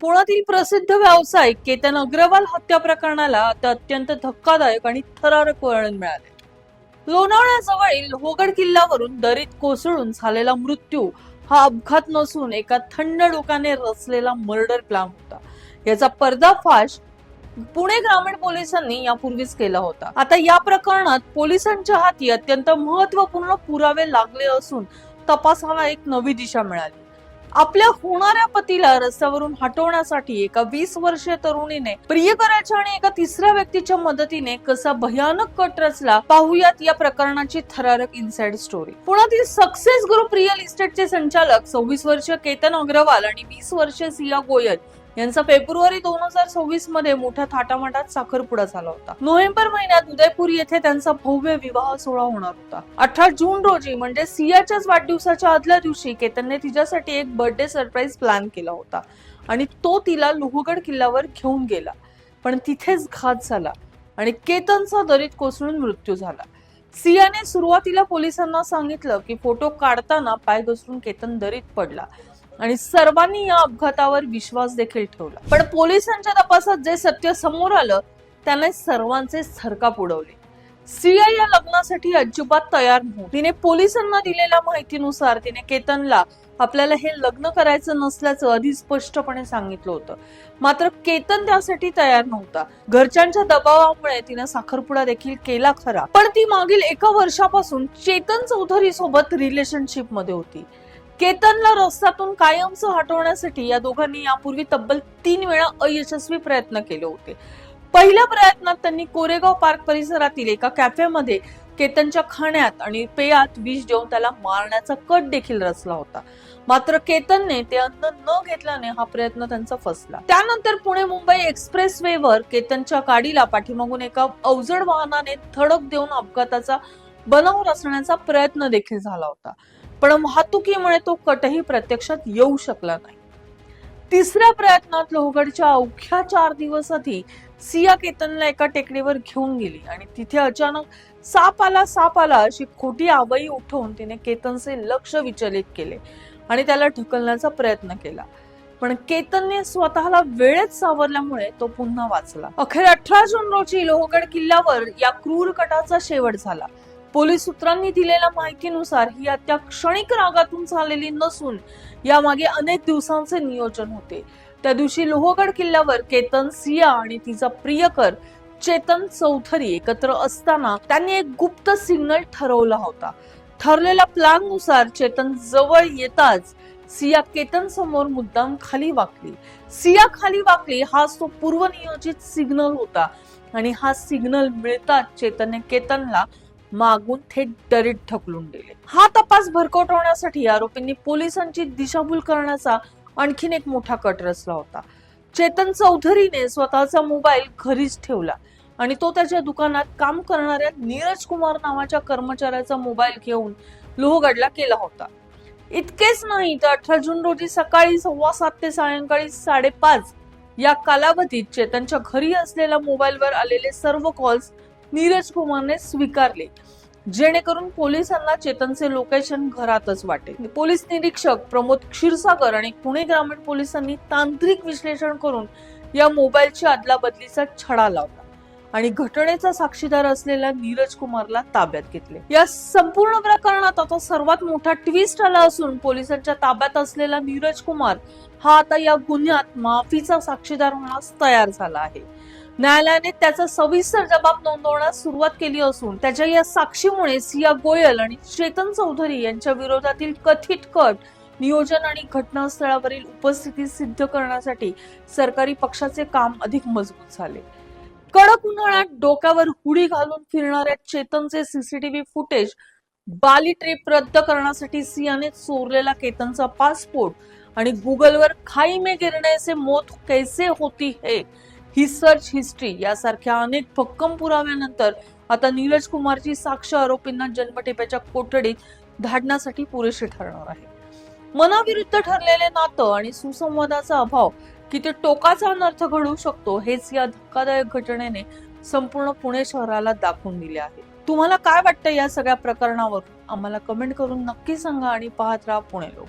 पुण्यातील प्रसिद्ध व्यावसायिक केतन अग्रवाल हत्या प्रकरणाला आता अत्यंत धक्कादायक आणि थरारक वळण मिळाले. लोणावळ्याजवळील लोहगड किल्ल्यावरून दरीत कोसळून झालेला मृत्यू हा अपघात नसून एका थंड डोक्याने रचलेला मर्डर प्लॅन होता. याचा पर्दाफाश पुणे ग्रामीण पोलिसांनी यापूर्वीच केला होता. आता या प्रकरणात पोलिसांच्या हाती अत्यंत महत्त्वपूर्ण पुरावे लागले असून तपासाला एक नवी दिशा मिळाली. आपल्या होणाऱ्या पतीला रस्त्यावरून हटवण्यासाठी एका 20 वर्षीय तरुणीने प्रियकराच्या आणि एका तिसऱ्या व्यक्तीच्या मदतीने कसा भयानक कट रचला, पाहूयात या प्रकरणाची थरारक इनसाइड स्टोरी. पुण्यातील सक्सेस ग्रुप रिअल इस्टेटचे संचालक 26 वर्षीय केतन अग्रवाल आणि 20 वर्षीय सिया गोयल यांचा फेब्रुवारी 2026 मध्ये मोठ्या थाटामाटात साखरपुडा झाला होता. नोव्हेंबर महिन्यात उदयपूर येथे त्यांचा भव्य विवाह सोहळा होणार होता. 18 जून रोजी म्हणजे सियाच्याच वाढदिवसाच्या आदल्या दिवशी केतनने तिच्यासाठी एक बर्थडे सरप्राईज प्लॅन केला होता आणि तो तिला लोहगड किल्ल्यावर घेऊन गेला. पण तिथेच घात झाला आणि केतनचा दरीत कोसळून मृत्यू झाला. सियाने सुरुवातीला पोलिसांना सांगितलं की फोटो काढताना पाय घसरून केतन दरीत पडला आणि सर्वांनी या अपघातावर विश्वास देखील ठेवला. पण पोलिसांच्या तपासात जे सत्य समोर आलं त्याने सर्वांचे थरकाप उडवले. सिया या लग्नासाठी अजिबात तयार नव्हती. तिने पोलिसांना दिलेल्या माहितीनुसार तिने केतनला आपल्याला हे लग्न करायचं नसल्याचं आधी स्पष्टपणे सांगितलं होतं. मात्र केतन त्यासाठी तयार नव्हता. घरच्यांच्या दबावामुळे तिने साखरपुडा देखील केला खरा, पण ती मागील 1 वर्षापासून चेतन चौधरी सोबत रिलेशनशिप मध्ये होती. केतनला रस्त्यातून कायमचं हटवण्यासाठी या दोघांनी यापूर्वी तब्बल 3 वेळा अयशस्वी प्रयत्न केले होते. पहिल्या प्रयत्नात त्यांनी कोरेगाव पार्क परिसरातील एका कॅफेमध्ये केतनच्या खाण्यात आणि पेयात विष देऊन त्याला मारण्याचा कट देखील रचला होता. मात्र केतनने ते अन्न न घेतल्याने हा प्रयत्न त्यांचा फसला. त्यानंतर पुणे मुंबई एक्सप्रेस वेवर केतनच्या गाडीला पाठीमागून एका अवजड वाहनाने धडक देऊन अपघाताचा बनाव रचण्याचा प्रयत्न देखील झाला होता. पण वाहतुकीमुळे तो कटही प्रत्यक्षात येऊ शकला नाही. तिसऱ्या प्रयत्नात लोहगडच्या अवघ्या 4 दिवस आधी सिया केतनला एका टेकडीवर घेऊन गेली आणि तिथे अचानक साप आला अशी खोटी आवाई उठवून तिने केतनचे लक्ष विचलित केले आणि त्याला ढकलण्याचा प्रयत्न केला. पण केतनने स्वतःला वेळेत सावरल्यामुळे तो पुन्हा वाचला. अखेर 18 जून रोजी लोहगड किल्ल्यावर या क्रूर कटाचा शेवट झाला. पोलीस सूत्रांनी दिलेल्या माहितीनुसार ही हत्या क्षणिक रागातून झालेली नसून यामागे अनेक दिवसांचे नियोजन होते. त्या दिवशी लोहगड किल्ल्यावर केतन, सिया आणि तिचा प्रियकर चेतन चौधरी एकत्र असताना त्यांनी एक गुप्त सिग्नल ठरवला होता. ठरलेल्या प्लॅन नुसार चेतन जवळ येताच सिया केतन समोर मुद्दाम खाली वाकली. सिया खाली वाकली हाच तो पूर्वनियोजित सिग्नल होता आणि हा सिग्नल मिळताच चेतनने केतनला मागून थेट दरीत ढकलून दिले. हा तपास भरकटवण्यासाठी आरोपींनी पोलिसांची दिशाभूल करण्याचा आणखीन एक मोठा कट रचला होता. चेतन चौधरीने स्वतःचा मोबाईल घरीच ठेवला आणि तो त्याच्या दुकानात काम करणाऱ्या नीरज कुमार नावाच्या कर्मचाऱ्याचा मोबाईल घेऊन लोहगडला केला होता. इतकेच नाही तर 18 जून रोजी सकाळी 7:15 ते सायंकाळी 5:30 या कालावधीत चेतनच्या घरी असलेल्या मोबाईलवर आलेले सर्व कॉल्स नीरज कुमारने स्वीकारले, जेणेकरून पोलिसांना चेतनचे लोकेशन घरातच वाटेल. पोलीस निरीक्षक प्रमोद क्षीरसागर आणि पुणे ग्रामीण पोलिसांनी तांत्रिक विश्लेषण करून या मोबाईलची अदलाबदलीचा छडा लावला आणि घटनेचा साक्षीदार असलेल्या नीरज कुमारला ताब्यात घेतले. या संपूर्ण प्रकरणात आता सर्वात मोठा ट्विस्ट आला असून पोलिसांच्या ताब्यात असलेला नीरज कुमार हा आता या गुन्ह्यात माफीचा साक्षीदार होण्यास तयार झाला आहे. न्यायालयाने त्याचा सविस्तर जबाब नोंदवण्यास सुरुवात केली असून त्याच्या या साक्षीमुळे सिया गोयल आणि चेतन चौधरी यांच्या विरोधातील कथित कट, नियोजन आणि घटनास्थळावरील उपस्थिती सिद्ध करण्यासाठी सरकारी पक्षाचे काम अधिक मजबूत झाले. कडक उन्हाळ्यात डोक्यावर हुडी घालून फिरणाऱ्या चेतनचे सीसीटीव्ही फुटेज, बाली ट्रिप रद्द करण्यासाठी सियाने चोरलेला केतनचा पासपोर्ट आणि गुगलवर खाई में गिरने से मौत कैसे होती है ही सर्च हिस्ट्री यासारख्या अनेक भक्कम पुराव्यानंतर आता नीरज कुमारची साक्ष आरोपींना जन्मठेप्याच्या कोठडीत धाडण्यासाठी पुरेशी ठरणार आहे. मनाविरुद्ध ठरलेले नातं आणि सुसंवादाचा अभाव किती टोकाचा अनर्थ घडू शकतो हेच या धक्कादायक घटनेने संपूर्ण पुणे शहराला दाखवून दिले आहे. तुम्हाला काय वाटतं या सगळ्या प्रकरणावर? आम्हाला कमेंट करून नक्की सांगा आणि पाहत राहा पुणे लोक.